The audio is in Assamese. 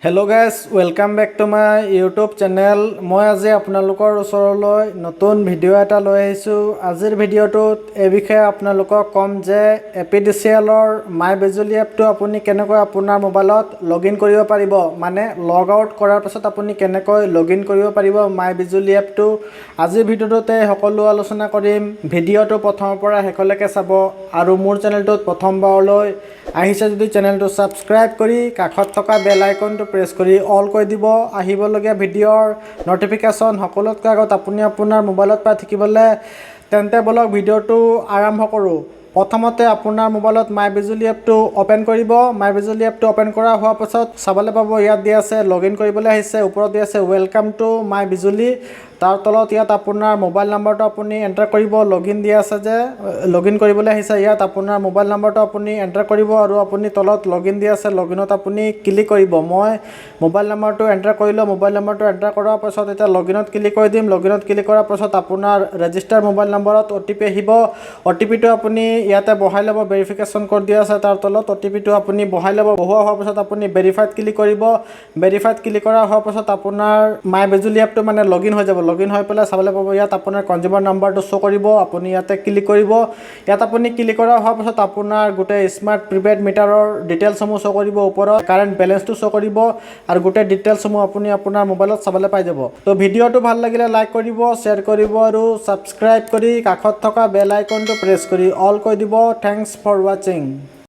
Hello guys, welcome back to my YouTube channel. মই আজি আপোনালোকৰ ওচৰলৈ নতুন ভিডিও এটা লৈ আহিছো। আজিৰ ভিডিওটোত এই বিষয়ে আপোনালোকক কম যে Apdcl My Bijulee App টো আপুনি কেনেকৈ আপোনাৰ মোবাইলত লগইন কৰিব পাৰিব, মানে লগ আউট কৰাৰ পাছত আপুনি কেনেকৈ লগইন কৰিব পাৰিব My Bijulee App টো। আজিৰ ভিডিওটোতে সকলো আলোচনা কৰিম। ভিডিওটো প্ৰথমৰ পৰা শেষলৈকে চাব আৰু মোৰ চেনেলটোত প্ৰথমবাৰলৈ আহিছে যদি চেনেলটো সাবস্ক্ৰাইব কৰি কাষত থকা বেল আইকনটো প্ৰেছ কৰি অল কৰি দিব। আহিবলগীয়া ভিডিওৰ নটিফিকেশন সকলোতকৈ আগত আপুনি আপোনাৰ মোবাইলত পাই থাকিবলৈ তেন্তে বলক ভিডিওটো আৰম্ভ কৰোঁ। প্ৰথমতে আপোনাৰ মোবাইলত My Bijulee App টো ওপেন কৰিব। My Bijulee App টো ওপেন কৰা হোৱাৰ পাছত চাবলৈ পাব ইয়াত দিয়া আছে লগইন কৰিবলৈ আহিছে, ওপৰত দিয়া আছে ওয়েলকাম টু My Bijulee। তাৰ তলত ইয়াত আপোনাৰ মোবাইল নাম্বাৰটো আপুনি এন্টাৰ কৰিব। লগইন দিয়া আছে যে লগইন কৰিবলৈ আহিছে, ইয়াত আপোনাৰ মোবাইল নাম্বাৰটো আপুনি এন্টাৰ কৰিব আৰু আপুনি তলত লগইন দিয়া আছে লগইনত আপুনি ক্লিক কৰিব। মই মোবাইল নাম্বাৰটো এন্টাৰ কৰিলো। মোবাইল নাম্বাৰটো এন্টাৰ কৰাৰ পাছত এটা লগইনত ক্লিক কৰি দিম। লগইনত ক্লিক কৰাৰ পাছত আপোনাৰ ৰেজিষ্টাৰ মোবাইল নাম্বাৰত OTP আহিব। OTP টো আপুনি ইয়াতে বহাই ল'ব। ভেৰিফিকেশন কোড দিয়া আছে তাৰ তলত OTP টো আপুনি বহাই ল'ব। বহোৱা হোৱাৰ পাছত আপুনি ভেৰিফাইড ক্লিক কৰিব। ভেৰিফাইড ক্লিক কৰা হোৱাৰ পাছত আপোনাৰ My Bijulee App টো মানে লগইন হৈ যাব। লগইন হৈ পেলাই চাবলৈ পাব ইয়াত আপোনাৰ কনজিউমাৰ নাম্বাৰটো শো কৰিব। আপুনি ইয়াতে ক্লিক কৰিব। ইয়াত আপুনি ক্লিক কৰা হোৱাৰ পাছত আপোনাৰ গোটেই স্মাৰ্ট প্ৰিপেইড মিটাৰৰ ডিটেইলছসমূহ শো কৰিব। ওপৰত কাৰেণ্ট বেলেন্সটো শো কৰিব আৰু গোটেই ডিটেইলছসমূহ আপুনি আপোনাৰ মোবাইলত চাবলৈ পাই যাব। তো ভিডিওটো ভাল লাগিলে লাইক কৰিব, শ্বেয়াৰ কৰিব আৰু সাবস্ক্ৰাইব কৰি কাষত থকা বেল আইকনটো প্ৰেছ কৰি অল কৰি দিব। Thanks for watching.